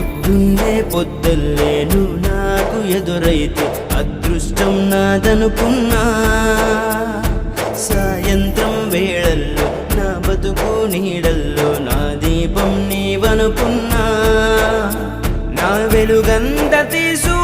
పొద్దున్నే పొద్దుల్లే నువ్వు నాకు ఎదురైతే అదృష్టం నాదనుకున్నా. సాయంత్రం వేళల్లో నా బతుకు నీడల్లో నా దీపం నీవనుకున్నా. నా వెలుగంత తీసు